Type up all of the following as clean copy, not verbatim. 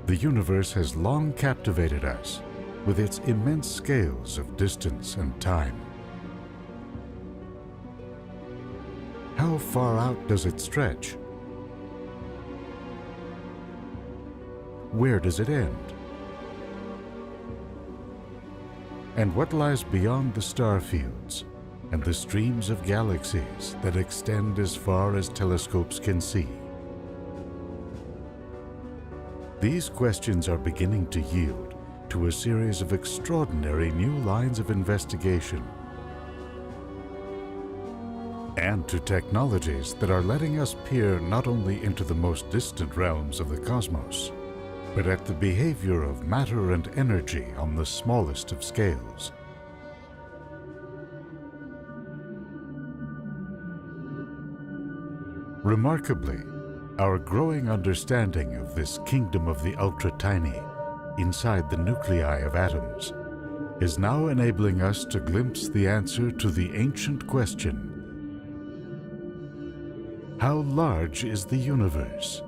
The universe has long captivated us with its immense scales of distance and time. How far out does it stretch? Where does it end? And what lies beyond the star fields and the streams of galaxies that extend as far as telescopes can see? These questions are beginning to yield to a series of extraordinary new lines of investigation and to technologies that are letting us peer not only into the most distant realms of the cosmos, but at the behavior of matter and energy on the smallest of scales. Remarkably, our growing understanding of this kingdom of the ultra-tiny inside the nuclei of atoms is now enabling us to glimpse the answer to the ancient question: how large is the universe?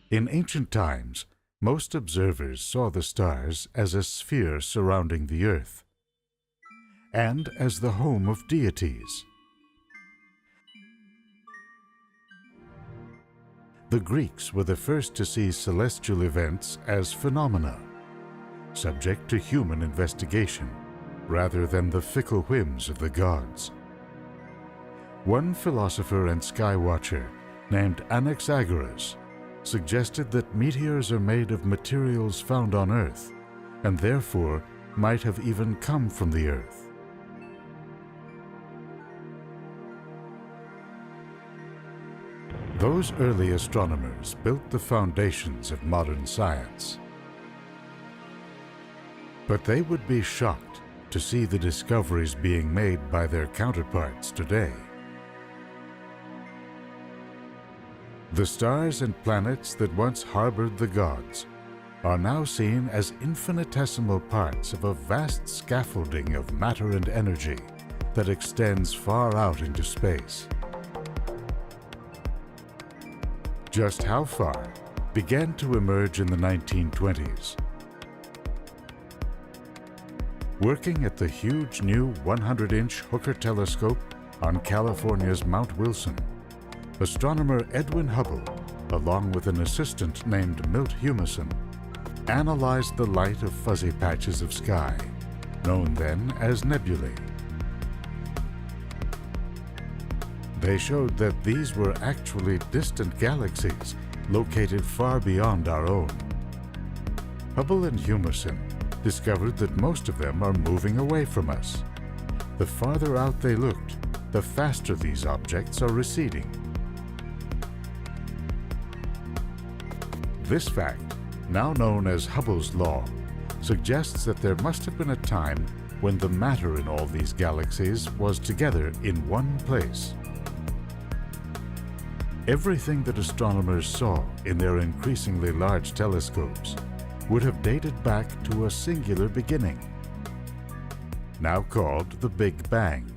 In ancient times, most observers saw the stars as a sphere surrounding the Earth and as the home of deities. The Greeks were the first to see celestial events as phenomena, subject to human investigation, rather than the fickle whims of the gods. One philosopher and sky watcher named Anaxagoras suggested that meteors are made of materials found on Earth, and therefore might have even come from the Earth. Those early astronomers built the foundations of modern science. But they would be shocked to see the discoveries being made by their counterparts today. The stars and planets that once harbored the gods are now seen as infinitesimal parts of a vast scaffolding of matter and energy that extends far out into space. Just how far began to emerge in the 1920s. Working at the huge new 100-inch Hooker telescope on California's Mount Wilson, astronomer Edwin Hubble, along with an assistant named Milt Humason, analyzed the light of fuzzy patches of sky, known then as nebulae. They showed that these were actually distant galaxies located far beyond our own. Hubble and Humason discovered that most of them are moving away from us. The farther out they looked, the faster these objects are receding. This fact, now known as Hubble's law, suggests that there must have been a time when the matter in all these galaxies was together in one place. Everything that astronomers saw in their increasingly large telescopes would have dated back to a singular beginning, now called the Big Bang.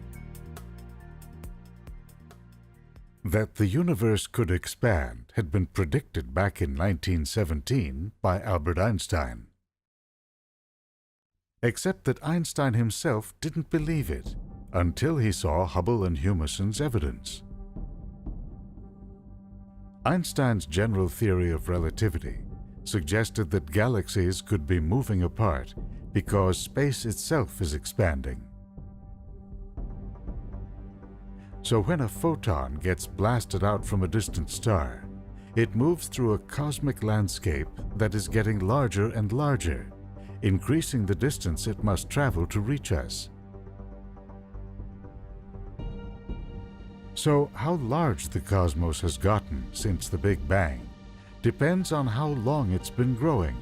That the universe could expand had been predicted back in 1917 by Albert Einstein. Except that Einstein himself didn't believe it until he saw Hubble and Humason's evidence. Einstein's general theory of relativity suggested that galaxies could be moving apart because space itself is expanding. So when a photon gets blasted out from a distant star, it moves through a cosmic landscape that is getting larger and larger, increasing the distance it must travel to reach us. So how large the cosmos has gotten since the Big Bang depends on how long it's been growing,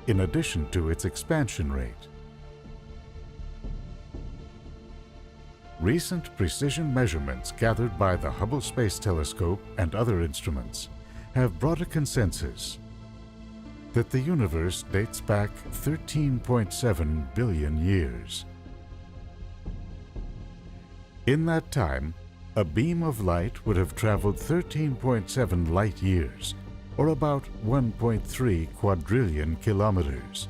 in addition to its expansion rate. Recent precision measurements gathered by the Hubble Space Telescope and other instruments have brought a consensus. that the universe dates back 13.7 billion years. In that time, a beam of light would have traveled 13.7 light years, or about 1.3 quadrillion kilometers.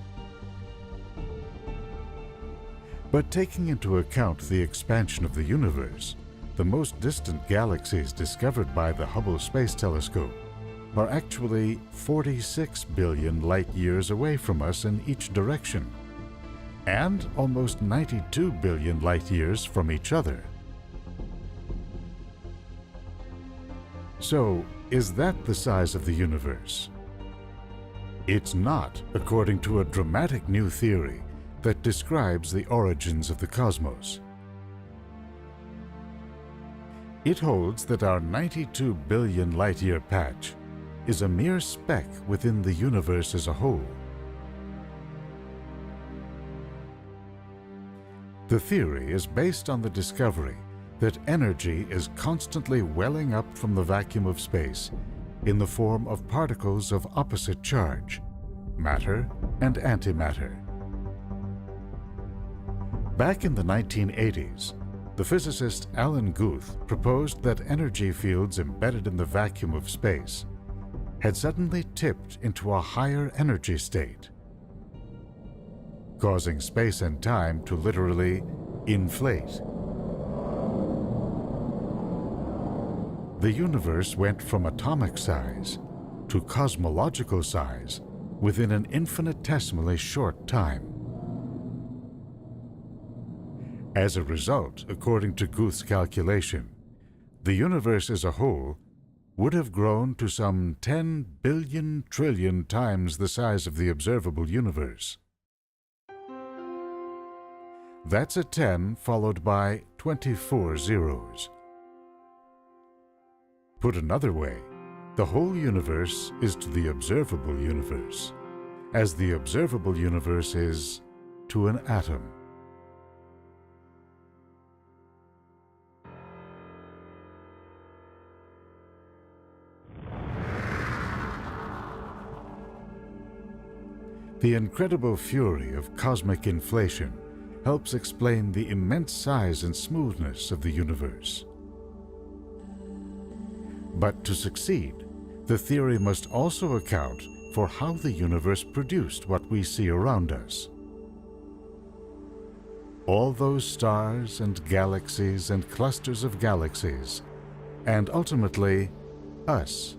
But taking into account the expansion of the universe, the most distant galaxies discovered by the Hubble Space Telescope are actually 46 billion light-years away from us in each direction, and almost 92 billion light-years from each other. So, is that the size of the universe? It's not, according to a dramatic new theory that describes the origins of the cosmos. It holds that our 92 billion light-year patch is a mere speck within the universe as a whole. The theory is based on the discovery that energy is constantly welling up from the vacuum of space in the form of particles of opposite charge, matter and antimatter. Back in the 1980s, the physicist Alan Guth proposed that energy fields embedded in the vacuum of space had suddenly tipped into a higher energy state, causing space and time to literally inflate. The universe went from atomic size to cosmological size within an infinitesimally short time. As a result, according to Guth's calculation, the universe as a whole would have grown to some 10 billion trillion times the size of the observable universe. That's a 10 followed by 24 zeros. Put another way, the whole universe is to the observable universe, as the observable universe is to an atom. The incredible fury of cosmic inflation helps explain the immense size and smoothness of the universe. But to succeed, the theory must also account for how the universe produced what we see around us. All those stars and galaxies and clusters of galaxies, and ultimately, us.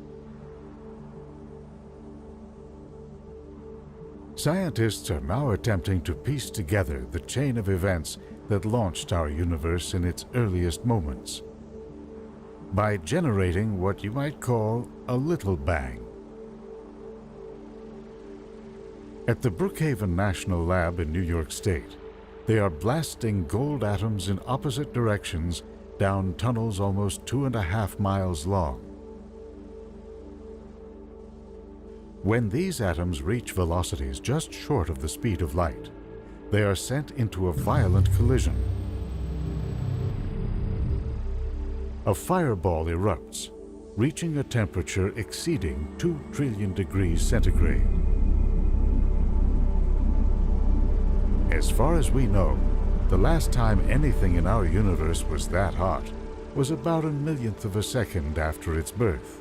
Scientists are now attempting to piece together the chain of events that launched our universe in its earliest moments by generating what you might call a little bang. At the Brookhaven National Lab in New York State, they are blasting gold atoms in opposite directions down tunnels almost 2.5 miles long. When these atoms reach velocities just short of the speed of light, they are sent into a violent collision. A fireball erupts, reaching a temperature exceeding 2 trillion degrees centigrade. As far as we know, the last time anything in our universe was that hot was about 1/1,000,000th of a second after its birth.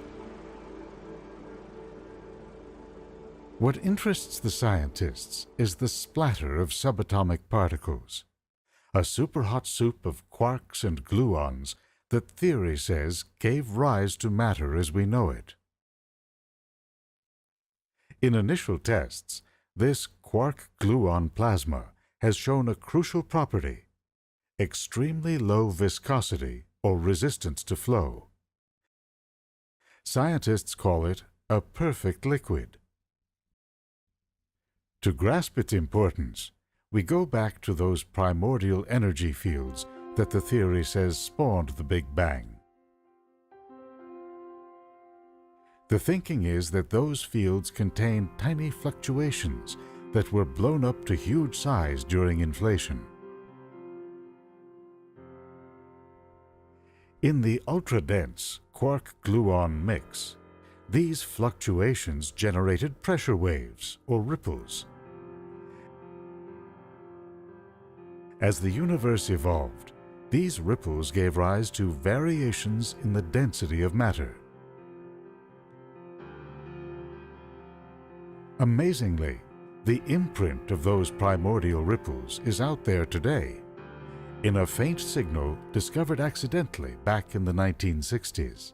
What interests the scientists is the splatter of subatomic particles, a superhot soup of quarks and gluons that theory says gave rise to matter as we know it. In initial tests, this quark-gluon plasma has shown a crucial property: extremely low viscosity or resistance to flow. Scientists call it a perfect liquid. To grasp its importance, we go back to those primordial energy fields that the theory says spawned the Big Bang. The thinking is that those fields contain tiny fluctuations that were blown up to huge size during inflation. In the ultra-dense quark-gluon mix, These fluctuations generated pressure waves, or ripples. As the universe evolved, these ripples gave rise to variations in the density of matter. Amazingly, the imprint of those primordial ripples is out there today, in a faint signal discovered accidentally back in the 1960s.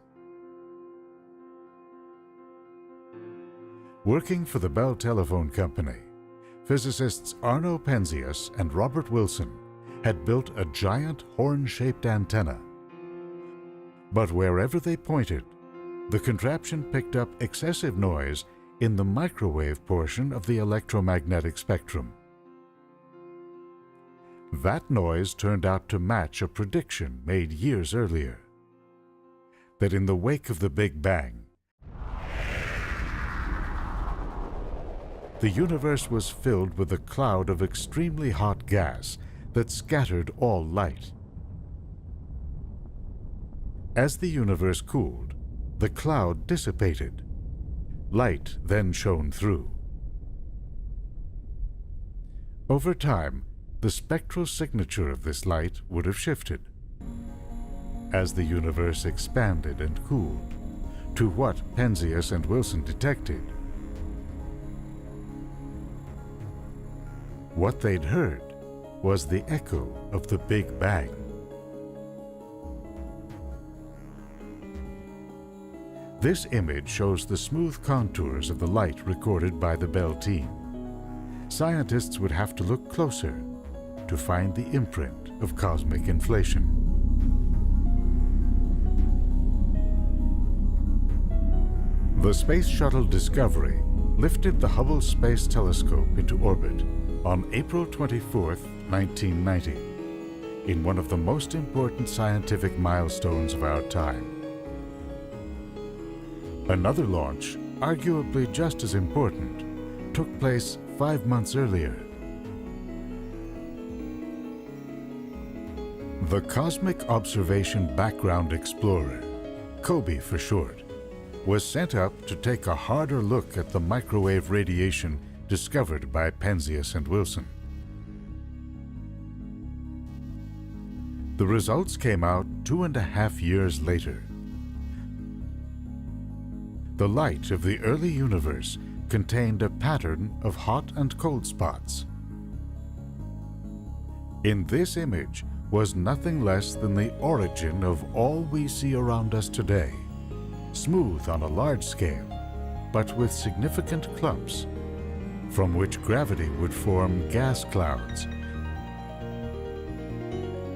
Working for the Bell Telephone Company, physicists Arno Penzias and Robert Wilson had built a giant horn-shaped antenna. But wherever they pointed, the contraption picked up excessive noise in the microwave portion of the electromagnetic spectrum. That noise turned out to match a prediction made years earlier, that in the wake of the Big Bang, the universe was filled with a cloud of extremely hot gas that scattered all light. As the universe cooled, the cloud dissipated. Light then shone through. Over time, the spectral signature of this light would have shifted as the universe expanded and cooled to what Penzias and Wilson detected. What they'd heard was the echo of the Big Bang. This image shows the smooth contours of the light recorded by the Bell team. Scientists would have to look closer to find the imprint of cosmic inflation. The Space Shuttle Discovery lifted the Hubble Space Telescope into orbit on April 24, 1990, in one of the most important scientific milestones of our time. Another launch, arguably just as important, took place 5 months earlier. The Cosmic Observation Background Explorer, COBE for short, was sent up to take a harder look at the microwave radiation discovered by Penzias and Wilson. The results came out 2.5 years later. The light of the early universe contained a pattern of hot and cold spots. In this image was nothing less than the origin of all we see around us today, smooth on a large scale, but with significant clumps, from which gravity would form gas clouds,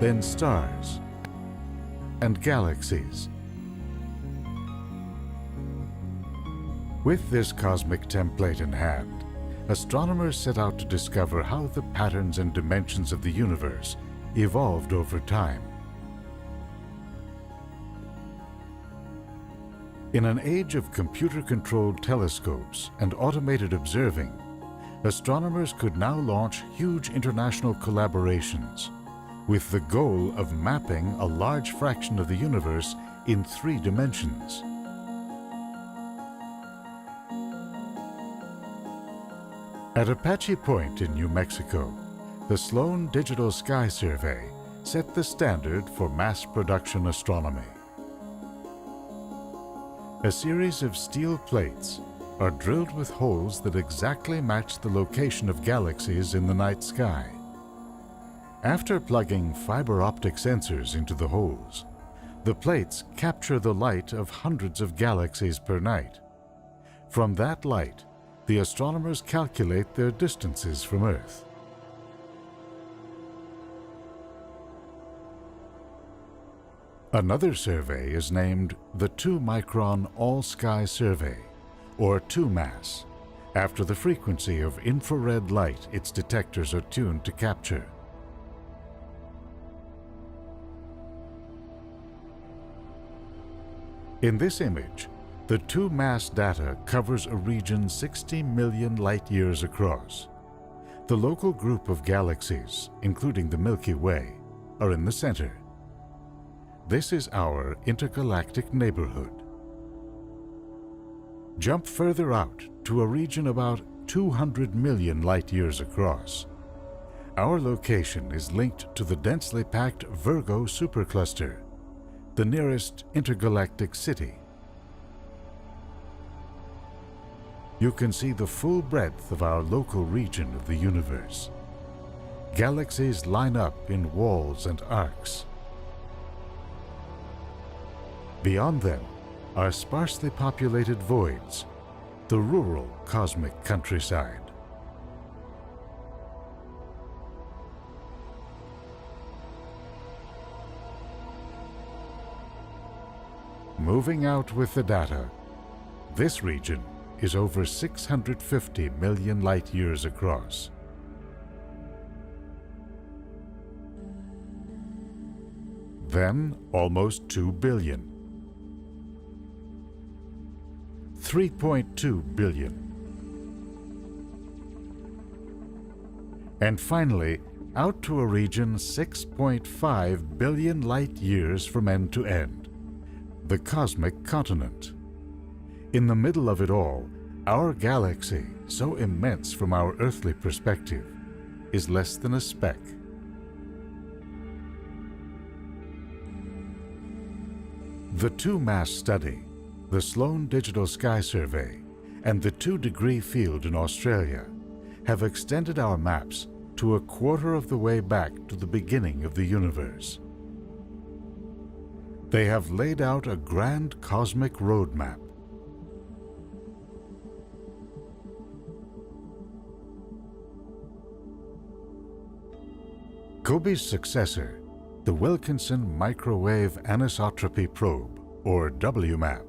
then stars and galaxies. With this cosmic template in hand, astronomers set out to discover how the patterns and dimensions of the universe evolved over time. In an age of computer-controlled telescopes and automated observing, astronomers could now launch huge international collaborations with the goal of mapping a large fraction of the universe in 3 dimensions. At Apache Point in New Mexico, the Sloan Digital Sky Survey set the standard for mass production astronomy. A series of steel plates are drilled with holes that exactly match the location of galaxies in the night sky. After plugging fiber optic sensors into the holes, the plates capture the light of hundreds of galaxies per night. From that light, the astronomers calculate their distances from Earth. Another survey is named the 2-micron All-Sky Survey, or 2MASS, after the frequency of infrared light its detectors are tuned to capture. In this image, the 2MASS data covers a region 60 million light-years across. The local group of galaxies, including the Milky Way, are in the center. This is our intergalactic neighborhood. Jump further out to a region about 200 million light-years across. Our location is linked to the densely packed Virgo supercluster, the nearest intergalactic city. You can see the full breadth of our local region of the universe. Galaxies line up in walls and arcs. Beyond them are sparsely populated voids, the rural cosmic countryside. Moving out with the data, this region is over 650 million light-years across. Then almost 2 billion. 3.2 billion. And finally, out to a region 6.5 billion light-years from end to end, the cosmic continent. In the middle of it all, our galaxy, so immense from our earthly perspective, is less than a speck. The two-mass study, the Sloan Digital Sky Survey, and the 2-degree field in Australia have extended our maps to a quarter of the way back to the beginning of the universe. They have laid out a grand cosmic roadmap. COBE's successor, the Wilkinson Microwave Anisotropy Probe, or WMAP,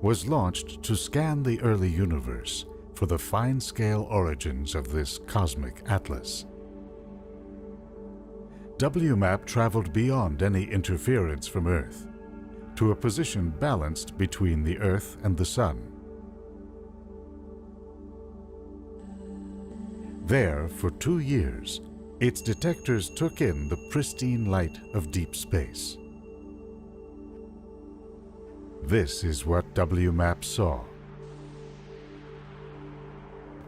was launched to scan the early universe for the fine-scale origins of this cosmic atlas. WMAP traveled beyond any interference from Earth to a position balanced between the Earth and the Sun. There, for 2 years, its detectors took in the pristine light of deep space. This is what WMAP saw.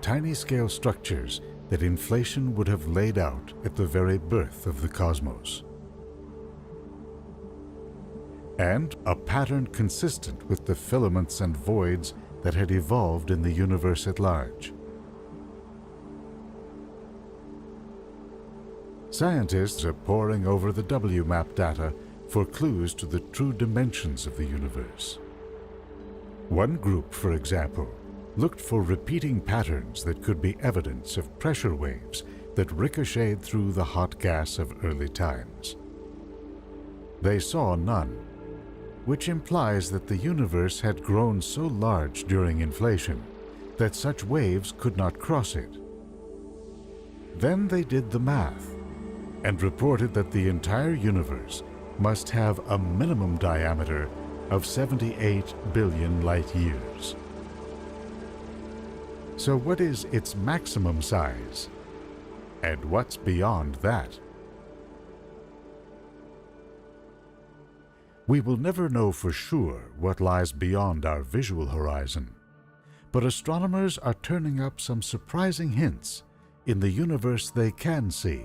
Tiny-scale structures that inflation would have laid out at the very birth of the cosmos. And a pattern consistent with the filaments and voids that had evolved in the universe at large. Scientists are poring over the WMAP data for clues to the true dimensions of the universe. One group, for example, looked for repeating patterns that could be evidence of pressure waves that ricocheted through the hot gas of early times. They saw none, which implies that the universe had grown so large during inflation that such waves could not cross it. Then they did the math and reported that the entire universe must have a minimum diameter of 78 billion light-years. So what is its maximum size? And what's beyond that? We will never know for sure what lies beyond our visual horizon, but astronomers are turning up some surprising hints in the universe they can see.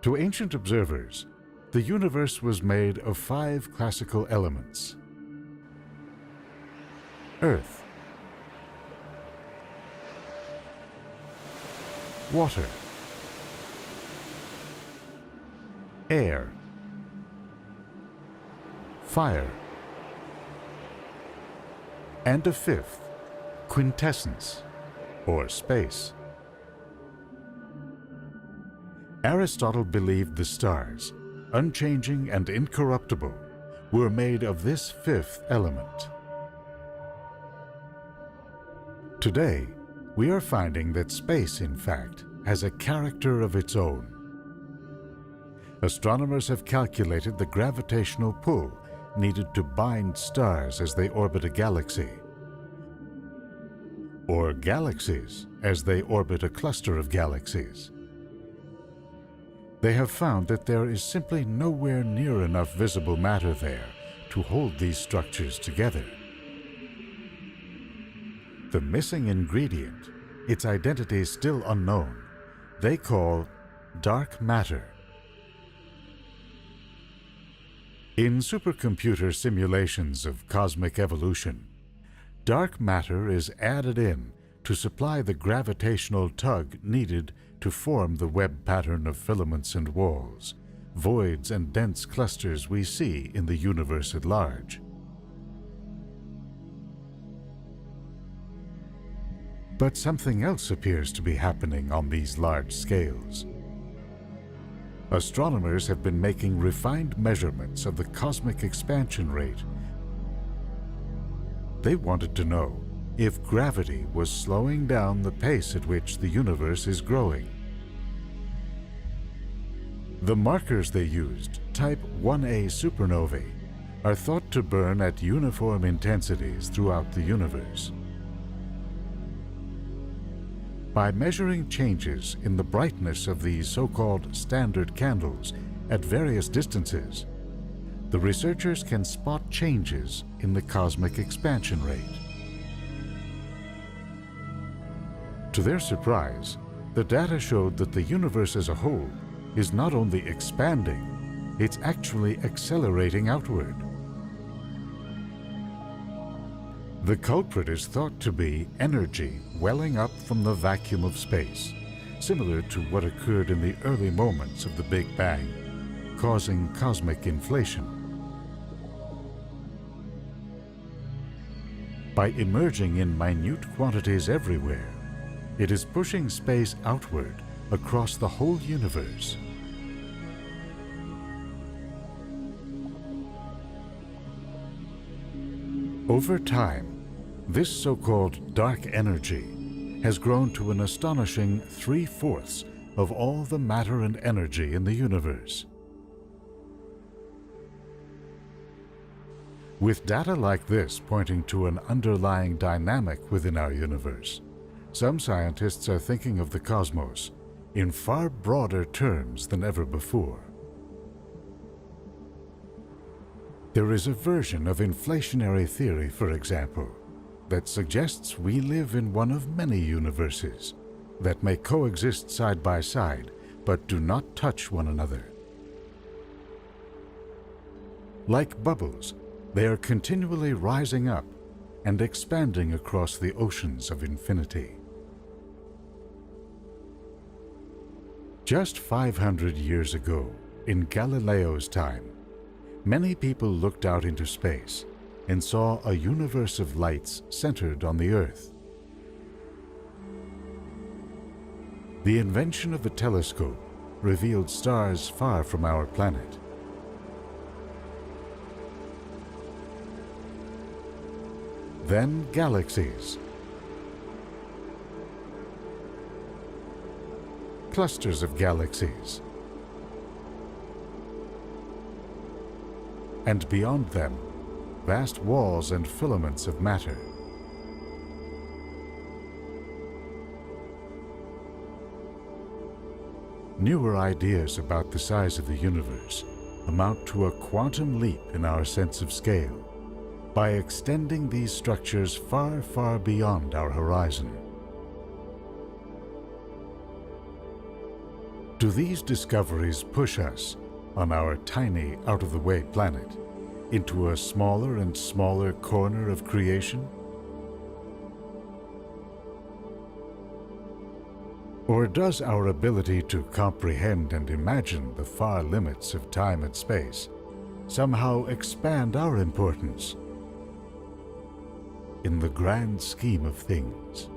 To ancient observers, the universe was made of 5 classical elements: earth, water, air, fire, and a 5th, quintessence, or space. Aristotle believed the stars, unchanging and incorruptible, were made of this 5th element. Today, we are finding that space, in fact, has a character of its own. Astronomers have calculated the gravitational pull needed to bind stars as they orbit a galaxy, or galaxies as they orbit a cluster of galaxies. They have found that there is simply nowhere near enough visible matter there to hold these structures together. The missing ingredient, its identity still unknown, they call dark matter. In supercomputer simulations of cosmic evolution, dark matter is added in to supply the gravitational tug needed to form the web pattern of filaments and walls, voids and dense clusters we see in the universe at large. But something else appears to be happening on these large scales. Astronomers have been making refined measurements of the cosmic expansion rate. They wanted to know if gravity was slowing down the pace at which the universe is growing. The markers they used, type 1a supernovae, are thought to burn at uniform intensities throughout the universe. By measuring changes in the brightness of these so-called standard candles at various distances, the researchers can spot changes in the cosmic expansion rate. To their surprise, the data showed that the universe as a whole is not only expanding, it's actually accelerating outward. The culprit is thought to be energy welling up from the vacuum of space, similar to what occurred in the early moments of the Big Bang, causing cosmic inflation. By emerging in minute quantities everywhere, it is pushing space outward across the whole universe. Over time, this so-called dark energy has grown to an astonishing 3/4 of all the matter and energy in the universe. With data like this pointing to an underlying dynamic within our universe, some scientists are thinking of the cosmos in far broader terms than ever before. There is a version of inflationary theory, for example, that suggests we live in one of many universes that may coexist side by side but do not touch one another. Like bubbles, they are continually rising up and expanding across the oceans of infinity. Just 500 years ago, in Galileo's time, many people looked out into space and saw a universe of lights centered on the Earth. The invention of the telescope revealed stars far from our planet. Then galaxies, clusters of galaxies, and beyond them, vast walls and filaments of matter. Newer ideas about the size of the universe amount to a quantum leap in our sense of scale by extending these structures far, far beyond our horizon. Do these discoveries push us, on our tiny, out-of-the-way planet, into a smaller and smaller corner of creation? Or does our ability to comprehend and imagine the far limits of time and space somehow expand our importance in the grand scheme of things?